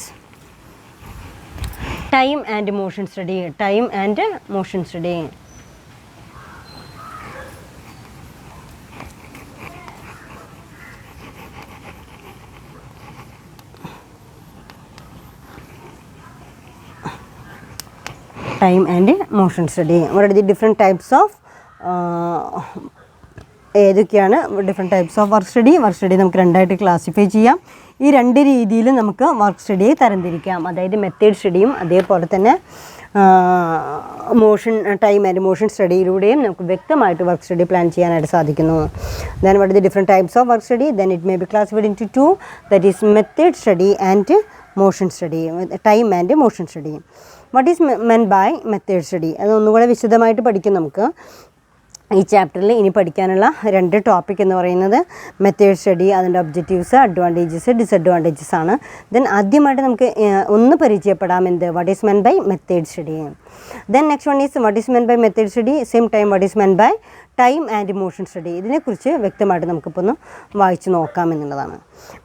time and motion study, time and motion study. Time and motion study. What are the different types of ഏതൊക്കെയാണ് different types of work study? Work study നമുക്ക് രണ്ടായിട്ട് classify ചെയ്യാം. ഈ രണ്ട് രീതിയിൽ നമുക്ക് work സ്റ്റഡിയെ തരംതിരിക്കാം. അതായത് മെത്തേഡ് സ്റ്റഡിയും അതേപോലെ തന്നെ ടൈം ആൻഡ് മോഷൻ സ്റ്റഡിയിലൂടെയും നമുക്ക് വ്യക്തമായിട്ട് വർക്ക് സ്റ്റഡി പ്ലാൻ ചെയ്യാനായിട്ട് സാധിക്കുന്നു. Then what is the different types of work study? Then it may be classified into that is method study and motion study, time and motion study. What is meant by method study? അതൊന്നുകൂടെ വിശദമായിട്ട് പഠിക്കും നമുക്ക്. ഈ ചാപ്റ്ററിൽ ഇനി പഠിക്കാനുള്ള രണ്ട് topic എന്ന് പറയുന്നത് മെത്തേഡ് സ്റ്റഡി, അതിൻ്റെ ഒബ്ജക്റ്റീവ്സ്, അഡ്വാൻറ്റേജസ്, ഡിസഡ്വാൻറ്റേജസ് ആണ്. ദെൻ ആദ്യമായിട്ട് നമുക്ക് ഒന്ന് പരിചയപ്പെടാം എന്ത് what is meant by method study. Then next one is what is meant by method study, same time what is meant by time and motion study. ഇതിനെക്കുറിച്ച് വ്യക്തമായിട്ട് നമുക്കിപ്പോൾ ഒന്ന് വായിച്ച് നോക്കാം എന്നുള്ളതാണ്.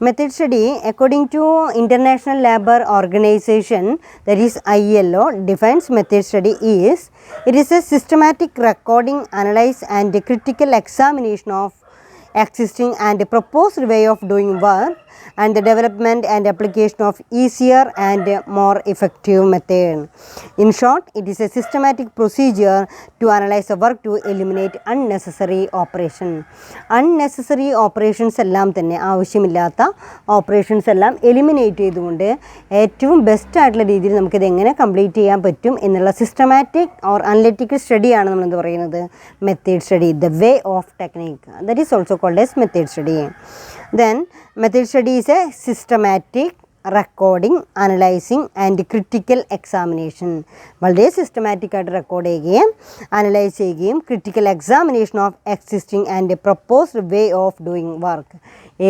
Method study according to International Labour Organisation, that is ILO, defines method study is it is a systematic recording, analyze and critical examination of existing and proposed way of doing work and the development and application of easier and more effective method. In short, it is a systematic procedure to analyze the work to eliminate unnecessary operation. Unnecessary operations എല്ലാം തന്നെ, ആവശ്യമില്ലാത്ത operations എല്ലാം eliminate ചെയ്തുകൊണ്ട് ഏറ്റവും best ആയിട്ടുള്ള രീതിയിൽ നമുക്കിത് എങ്ങനെ കംപ്ലീറ്റ് ചെയ്യാൻ പറ്റും എന്നുള്ള സിസ്റ്റമാറ്റിക് ഓർ അനലിറ്റിക്കൽ സ്റ്റഡിയാണ് നമ്മളെന്ത് പറയുന്നത്, method study, the way of technique. That is also called as method study. Then method study is a systematic recording, analyzing and critical examination. വളരെ സിസ്റ്റമാറ്റിക് ആയിട്ട് റെക്കോർഡ് ചെയ്യുകയും അനലൈസ് ചെയ്യുകയും critical examination of existing and proposed way of doing work.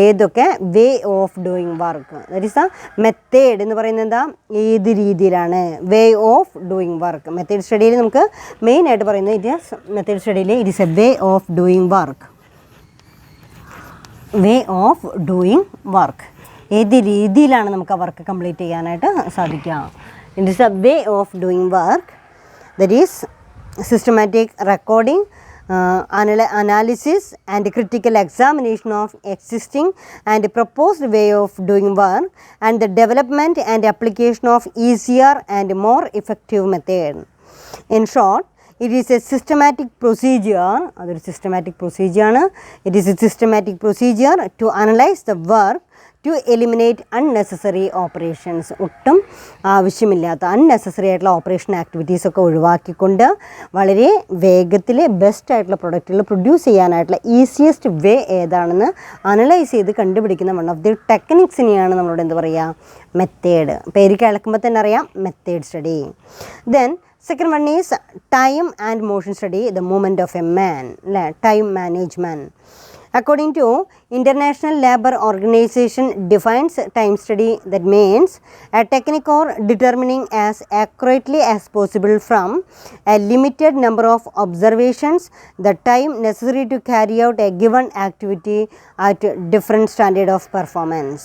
ഏതൊക്കെ way of doing work, that is the method എന്ന് പറയുന്നത് എന്താ, ഏത് രീതിയിലാണ് way of doing work. Method സ്റ്റഡിയിൽ നമുക്ക് മെയിനായിട്ട് പറയുന്നത് മെത്തേഡ് സ്റ്റഡിയിൽ it is a way of doing work. Way of doing work, ഏത് രീതിയിലാണ് നമുക്ക് ആ വർക്ക് കംപ്ലീറ്റ് ചെയ്യാനായിട്ട് സാധിക്കുക. It is a way of doing work, that is systematic recording, analysis and critical examination of existing and proposed way of doing work and the development and application of easier and more effective method. In short, it is a systematic procedure. It is a systematic procedure to analyze the work to eliminate unnecessary operations. ഒട്ടും ആവശ്യമില്ലാത്ത unnecessary ആയിട്ടുള്ള operation ആക്ടിവിറ്റീസൊക്കെ ഒഴിവാക്കിക്കൊണ്ട് വളരെ വേഗത്തിൽ best ആയിട്ടുള്ള പ്രൊഡക്റ്റുകൾ produce ചെയ്യാനായിട്ടുള്ള easiest വേ ഏതാണെന്ന് അനലൈസ് ചെയ്ത് കണ്ടുപിടിക്കുന്ന വൺ ഓഫ് ദി ടെക്നിക്സിനെയാണ് നമ്മളോട് എന്ത് പറയുക, മെത്തേഡ്. പേര് കേൾക്കുമ്പോൾ തന്നെ അറിയാം, method study. Then second one is time and motion study, the movement of a man, time management. According to International Labour Organization defines time study, that means a technique or determining as accurately as possible from a limited number of observations the time necessary to carry out a given activity at different standard of performance.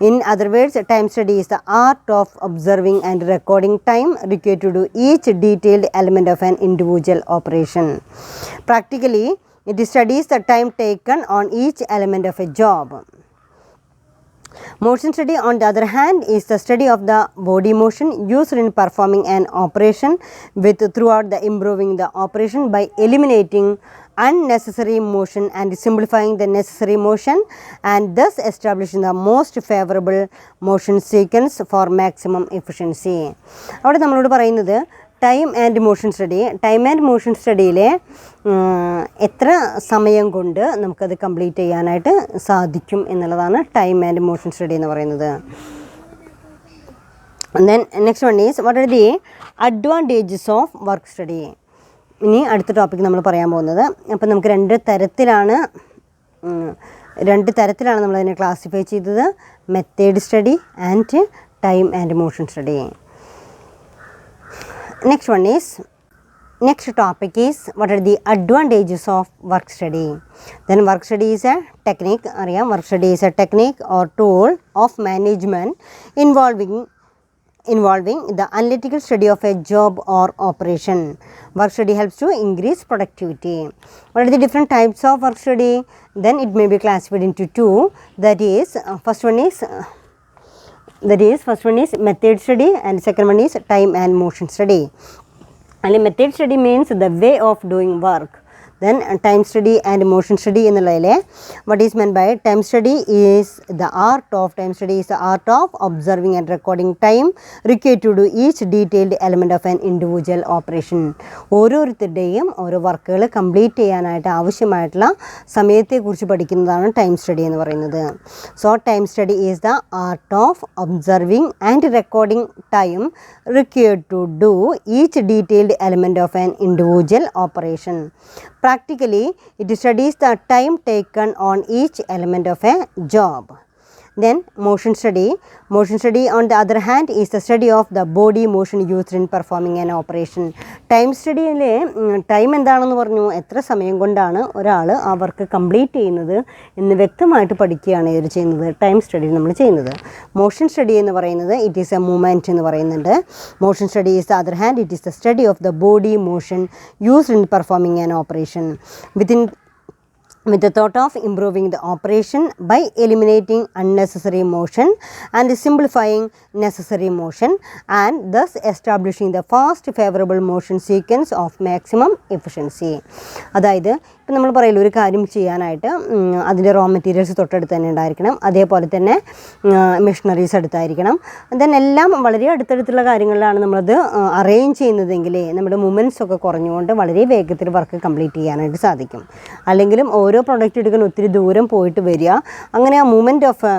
In other words, time study is the art of observing and recording time required to do each detailed element of an individual operation. Practically, it studies the time taken on each element of a job. Motion study, on the other hand, is the study of the body motion used in performing an operation with throughout the improving the operation by eliminating unnecessary motion and simplifying the necessary motion, and thus establishing the most favorable motion sequence for maximum efficiency. അവിടെ നമ്മളോട് പറയുന്നത് time and motion study. Time and motion സ്റ്റഡിയിലെ എത്ര സമയം കൊണ്ട് നമുക്കത് complete ചെയ്യാനായിട്ട് സാധിക്കും എന്നുള്ളതാണ് ടൈം ആൻഡ് മോഷൻ സ്റ്റഡി എന്ന് പറയുന്നത്. Then next one is what are the advantages of work study. ഇനി അടുത്ത ടോപ്പിക് നമ്മൾ പറയാൻ പോകുന്നത്. അപ്പം നമുക്ക് രണ്ട് തരത്തിലാണ് നമ്മളതിനെ ക്ലാസിഫൈ ചെയ്തത്, method study and time and motion study. Next topic is what are the advantages of work study. Then work study is a technique, work study is a technique or tool of management involving the analytical study of a job or operation. Work study helps to increase productivity. What are the different types of work study? Then it may be classified into two. That is, first one is method study, and second one is time and motion study. And method study means the way of doing work. Then time study and motion study എന്നുള്ളതിൽ what is meant by time study is the art of observing and recording time required to do each detailed element of an individual operation. ഓരോരുത്തരുടെയും ഓരോ വർക്കുകൾ complete ചെയ്യാനായിട്ട് ആവശ്യമായിട്ടുള്ള സമയത്തെക്കുറിച്ച് പഠിക്കുന്നതാണ് time study എന്ന് പറയുന്നത്. So time study is the art of observing and recording time required to do each detailed element of an individual operation. Practically, it studies the time taken on each element of a job. Then motion study on the other hand is the study of the body motion used in performing an operation. Time studyയിൽ time എന്താണെന്ന് പറഞ്ഞു, എത്ര സമയം കൊണ്ടാണ് ഒരാൾ ആ work complete ചെയ്യുന്നത് എന്ന് വ്യക്തമായിട്ട് പഠിക്കുകയാണ് ഇവർ ചെയ്യുന്നത്, ടൈം സ്റ്റഡി നമ്മൾ ചെയ്യുന്നത്. മോഷൻ സ്റ്റഡി എന്ന് പറയുന്നത് ഇറ്റ് ഈസ് എ മൂവ്മെൻറ്റ് എന്ന് പറയുന്നുണ്ട്. Motion study is the other hand it is the study of the body motion used in performing an operation with the thought of improving the operation by eliminating unnecessary motion and simplifying necessary motion, and thus establishing the fast favorable motion sequence of maximum efficiency. അതായത് ഇപ്പം നമ്മൾ പറയില്ല, ഒരു കാര്യം ചെയ്യാനായിട്ട് അതിൻ്റെ raw materials തൊട്ടടുത്ത് തന്നെ ഉണ്ടായിരിക്കണം, അതേപോലെ തന്നെ മെഷീനറീസ് അടുത്തായിരിക്കണം. ദെൻ എല്ലാം വളരെ അടുത്തടുത്തുള്ള കാര്യങ്ങളിലാണ് നമ്മളത് അറേഞ്ച് ചെയ്യുന്നതെങ്കിൽ നമ്മുടെ മൂവ്മെൻറ്റ്സ് ഒക്കെ കുറഞ്ഞുകൊണ്ട് വളരെ വേഗത്തിൽ വർക്ക് കംപ്ലീറ്റ് ചെയ്യാനായിട്ട് സാധിക്കും. അല്ലെങ്കിലും ഓരോ പ്രൊഡക്റ്റ് എടുക്കാൻ ഒത്തിരി ദൂരം പോയിട്ട് വരിക, അങ്ങനെ ആ മൂവ്മെൻറ്റ് ഓഫ്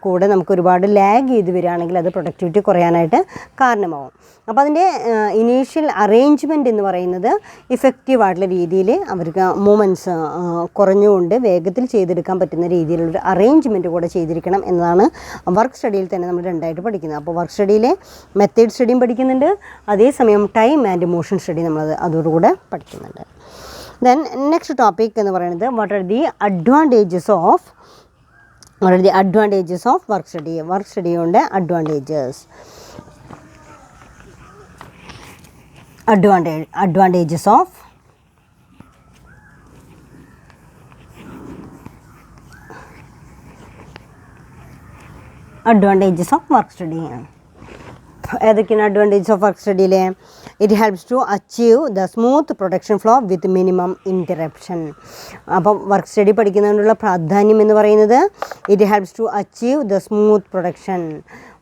കൂടെ നമുക്ക് ഒരുപാട് ലാഗ് ചെയ്ത് വരികയാണെങ്കിൽ അത് പ്രൊഡക്ടിവിറ്റി കുറയാനായിട്ട് കാരണമാവും. അപ്പോൾ അതിൻ്റെ ഇനീഷ്യൽ അറേഞ്ച്മെൻറ്റ് എന്ന് പറയുന്നത് ഇഫക്റ്റീവായിട്ടുള്ള രീതിയിൽ അവർക്ക് മൂവ്മെൻറ്റ്സ് കുറഞ്ഞുകൊണ്ട് വേഗത്തിൽ ചെയ്തെടുക്കാൻ പറ്റുന്ന രീതിയിലുള്ളൊരു അറേഞ്ച്മെൻറ്റ് കൂടെ ചെയ്തിരിക്കണം എന്നതാണ് വർക്ക് സ്റ്റഡിയിൽ തന്നെ നമ്മൾ രണ്ടായിട്ട് പഠിക്കുന്നത്. അപ്പോൾ വർക്ക് സ്റ്റഡിയിലെ മെത്തേഡ് സ്റ്റഡിയും പഠിക്കുന്നുണ്ട്, അതേസമയം ടൈം ആൻഡ് മോഷൻ സ്റ്റഡി നമ്മളത് അതോടുകൂടെ പഠിക്കുന്നുണ്ട്. ദെൻ നെക്സ്റ്റ് ടോപ്പിക് എന്ന് പറയുന്നത് what are the advantages of work study. Work സ്റ്റഡിയുടെ അഡ്വാൻറ്റേജസ് of work study. ഏതൊക്കെയാണ് അഡ്വാൻറ്റേജസ് ഓഫ് വർക്ക് സ്റ്റഡിയിലെ? It helps to achieve the smooth production flow with minimum interruption. അപ്പം work study പഠിക്കുന്നതിനുള്ള പ്രാധാന്യം എന്ന് പറയുന്നത് it helps to achieve the smooth production,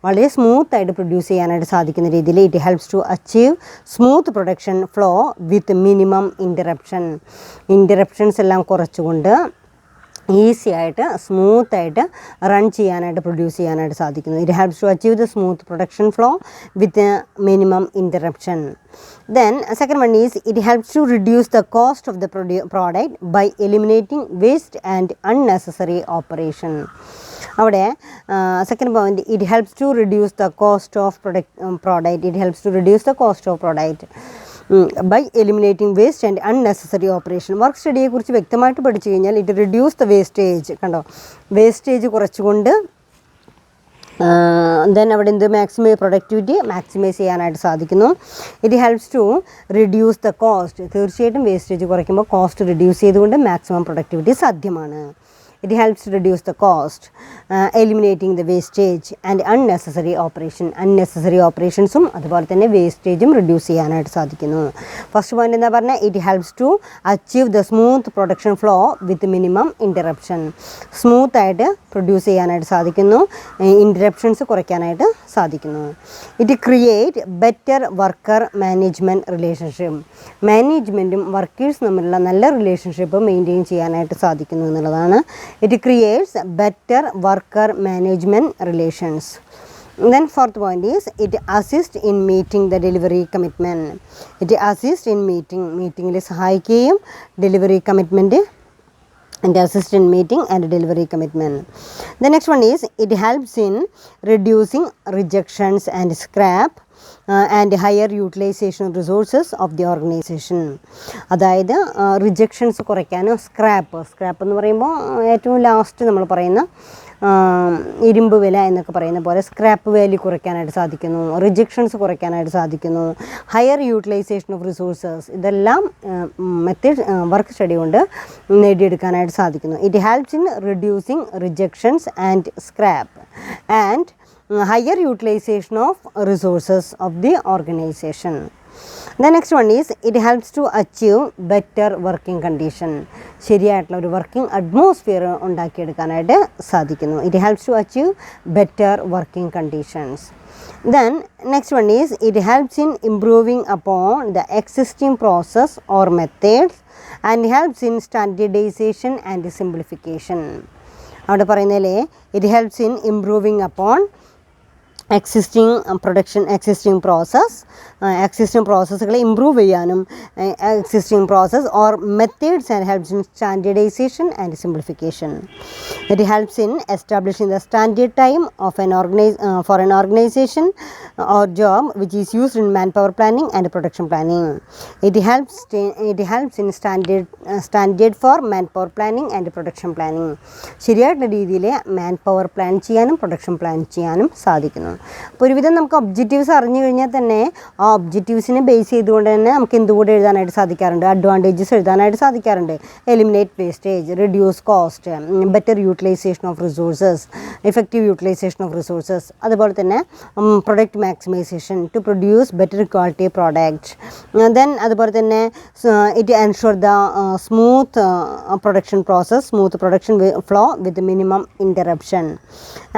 വളരെ സ്മൂത്തായിട്ട് പ്രൊഡ്യൂസ് ചെയ്യാനായിട്ട് സാധിക്കുന്ന രീതിയിൽ it helps to achieve smooth production flow with minimum interruptions എല്ലാം കുറച്ചുകൊണ്ട് ഈസി ആയിട്ട് സ്മൂത്തായിട്ട് റൺ ചെയ്യാനായിട്ട് പ്രൊഡ്യൂസ് ചെയ്യാനായിട്ട് സാധിക്കുന്നു. It helps to achieve the smooth production flow with minimum interruption. Then second one is it helps to reduce the cost of the product by eliminating waste and unnecessary operation. അവിടെ second point it helps to reduce the cost of product. It helps to reduce the cost of product by eliminating waste and unnecessary operation. Work സ്റ്റഡിയെക്കുറിച്ച് വ്യക്തമായിട്ട് പഠിച്ചു കഴിഞ്ഞാൽ it reduce the wastage. കണ്ടോ, wastage കുറച്ചുകൊണ്ട് then അവിടെ എന്ത് productivity maximise ചെയ്യാനായിട്ട് സാധിക്കുന്നു. It helps to reduce the cost. തീർച്ചയായിട്ടും വേസ്റ്റേജ് കുറയ്ക്കുമ്പോൾ കോസ്റ്റ് റിഡ്യൂസ് ചെയ്തുകൊണ്ട് മാക്സിമം പ്രൊഡക്ടിവിറ്റി സാധ്യമാണ്. It helps to reduce the cost, eliminating the wastage and unnecessary operation. Unnecessary operationsum അതുപോലെ തന്നെ വേസ്റ്റേജും റിഡ്യൂസ് ചെയ്യാനായിട്ട് സാധിക്കുന്നു. ഫസ്റ്റ് പോയിന്റ് എന്താ പറഞ്ഞാൽ it helps to achieve the smooth production flow with minimum interruption. സ്മൂത്തായിട്ട് produce ചെയ്യാനായിട്ട് സാധിക്കുന്നു, ഇൻറ്ററപ്ഷൻസ് കുറയ്ക്കാനായിട്ട് സാധിക്കുന്നു. It create better worker management relationship. മാനേജ്മെൻറ്റും വർക്കേഴ്സ് തമ്മിലുള്ള നല്ല റിലേഷൻഷിപ്പ് മെയിൻറ്റെയിൻ ചെയ്യാനായിട്ട് സാധിക്കുന്നു എന്നുള്ളതാണ്. It creates better worker management relations. Then fourth point is it assists in meeting the delivery commitment. It assists in meetingil സഹായിക്കുകയും delivery commitment and assist in meeting and delivery commitment. The next one is it helps in reducing rejections and scrap and higher utilization of resources of the organization. അതായത് rejections കുറയ്ക്കാനും scrap എന്ന് പറയുമ്പോൾ ഏറ്റവും last നമ്മൾ പറയുന്ന ഇരുമ്പ് വില എന്നൊക്കെ പറയുന്ന പോലെ സ്ക്രാപ്പ് വാല്യൂ കുറയ്ക്കാനായിട്ട് സാധിക്കുന്നു, റിജക്ഷൻസ് കുറയ്ക്കാനായിട്ട് സാധിക്കുന്നു, ഹയർ യൂട്ടിലൈസേഷൻ ഓഫ് റിസോഴ്സസ്, ഇതെല്ലാം മെത്തേഡ് വർക്ക് സ്റ്റഡി കൊണ്ട് നേടിയെടുക്കാനായിട്ട് സാധിക്കുന്നു. It helps in reducing rejections and scrap and higher utilization of resources of the organization. The next one is it helps to achieve better working condition. ശരിയായിട്ടുള്ള ഒരു working atmosphere ഉണ്ടാക്കിയെടുക്കാനായിട്ട് സാധിക്കുന്നു. It helps to achieve better working conditions. Then next one is it helps in improving upon the existing process or methods and helps in standardization and simplification. അവിടെ പറയുന്നതിലെ it helps in improving upon existing പ്രോസസ്സുകളെ improve ചെയ്യാനും existing process or methods and helps in standardisation and simplification. It helps in establishing the standard time of for an organization or job which is used in manpower planning and production planning. It helps in standard for manpower planning and production planning. ശരിയായിട്ടുള്ള രീതിയിൽ man power plan ചെയ്യാനും production plan ചെയ്യാനും സാധിക്കുന്നു. അപ്പോൾ ഒരുവിധം നമുക്ക് objectives അറിഞ്ഞു കഴിഞ്ഞാൽ തന്നെ ആ ഒബ്ജക്റ്റീവ്സിനെ ബേസ് ചെയ്തുകൊണ്ട് തന്നെ നമുക്ക് എന്തുകൂടെ എഴുതാനായിട്ട് സാധിക്കാറുണ്ട്, അഡ്വാൻറ്റേജസ് എഴുതാനായിട്ട് സാധിക്കാറുണ്ട്. Eliminate wastage, reduce cost, better utilisation of resources, effective utilisation of resources, അതുപോലെ തന്നെ product maximisation to produce better quality product. Then അതുപോലെ തന്നെ it ensure the smooth production process, smooth production flow with minimum interruption.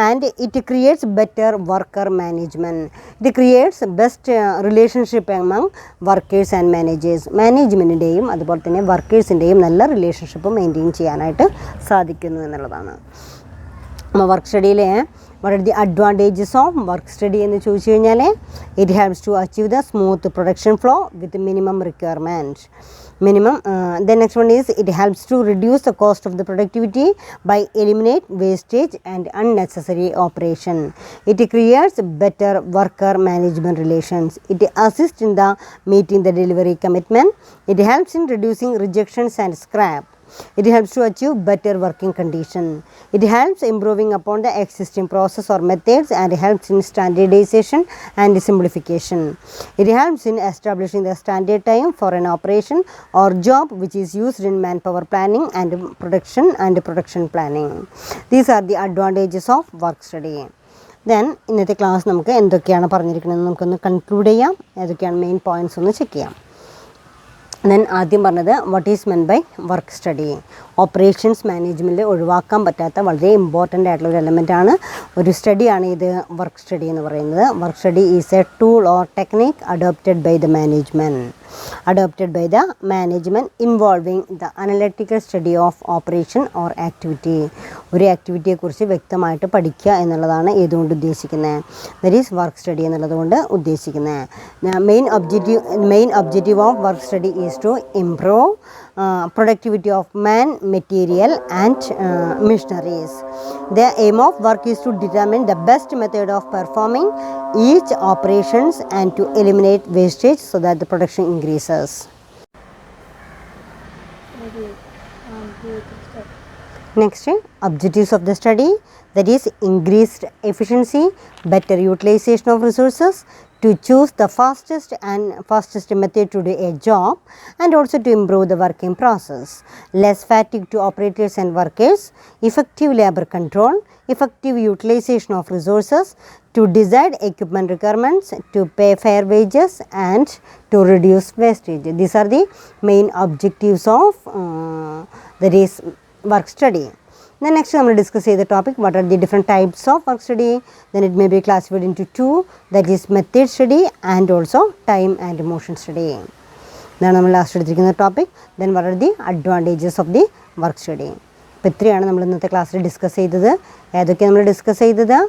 And it creates better worker management. It creates best relationship among workers and managers. മാനേജ്മെൻറ്റിൻ്റെയും അതുപോലെ തന്നെ വർക്കേഴ്സിൻ്റെയും നല്ല relationship maintain ചെയ്യാനായിട്ട് സാധിക്കുന്നു എന്നുള്ളതാണ്. വർക്ക് സ്റ്റഡിയിലെ what are the advantages of work study എന്ന് ചോദിച്ചു കഴിഞ്ഞാൽ it helps to achieve the smooth production flow with minimum requirement. The next one is it helps to reduce the cost of the productivity by eliminate wastage and unnecessary operation. It creates better worker management relations. It assists in the meeting the delivery commitment. It helps in reducing rejections and scrap. It helps to achieve better working condition. It helps improving upon the existing process or methods and helps in standardization and simplification. It helps in establishing the standard time for an operation or job which is used in manpower planning and production planning. These are the advantages of work study. Then ഇന്നത്തെ class നമുക്ക് എന്തൊക്കെയാണ് പറഞ്ഞിരിക്കുന്നത് നമുക്കൊന്ന് conclude ചെയ്യാം. ഏതൊക്കെയാണ് main points ഒന്ന് check ചെയ്യാം. Then ആദ്യം പറഞ്ഞത് what is meant by work study. Operations മാനേജ്മെൻറ്റിൽ ഒഴിവാക്കാൻ പറ്റാത്ത വളരെ ഇമ്പോർട്ടൻ്റ് ആയിട്ടുള്ള ഒരു എലമെൻറ്റാണ്, ഒരു സ്റ്റഡിയാണ് ഇത് വർക്ക് സ്റ്റഡി എന്ന് പറയുന്നത്. Work study is a tool or technique adopted by the management involving the analytical study of operation or activity. ഒരു ആക്ടിവിറ്റിയെക്കുറിച്ച് വ്യക്തമായിട്ട് പഠിക്കുക എന്നുള്ളതാണ് ഏതുകൊണ്ട് ഉദ്ദേശിക്കുന്നത്, ദറ്റ് ഈസ് വർക്ക് സ്റ്റഡി എന്നുള്ളതുകൊണ്ട് ഉദ്ദേശിക്കുന്നത്. Main objective of work study is to improve productivity of man, material and machineries. The aim of work is to determine the best method of performing each operations and to eliminate wastage so that the production increases. Next, objectives of the study, that is increased efficiency, better utilization of resources, to choose the fastest method to do a job and also to improve the working process, less fatigue to operators and workers, effective labor control, effective utilization of resources, to decide equipment requirements, to pay fair wages and to reduce wastage. These are the main objectives of that is work study. Then next we will discuss the topic what are the different types of work study. Then it may be classified into two, that is method study and also time and motion study. Then we will last എടുത്തിരിക്കുന്ന topic. Then what are the advantages of the work study. അപ്പോൾ ഇത്രയാണ് നമ്മൾ ഇന്നത്തെ ക്ലാസ്സിൽ discuss ചെയ്തത്. ഏതൊക്കെയാണ് നമ്മൾ discuss ചെയ്തത്?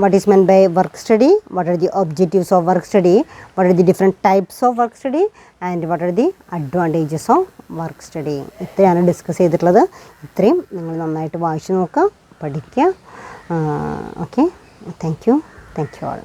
What is meant by work study, what are the objectives of work study, what are the different types of work study and what are the advantages of work study. ഇത്രയാണ് discuss ചെയ്തിട്ടുള്ളത്. ഇത്രയും നിങ്ങൾ നന്നായിട്ട് വായിച്ചു നോക്കുക, പഠിക്കുക. Okay, thank you all.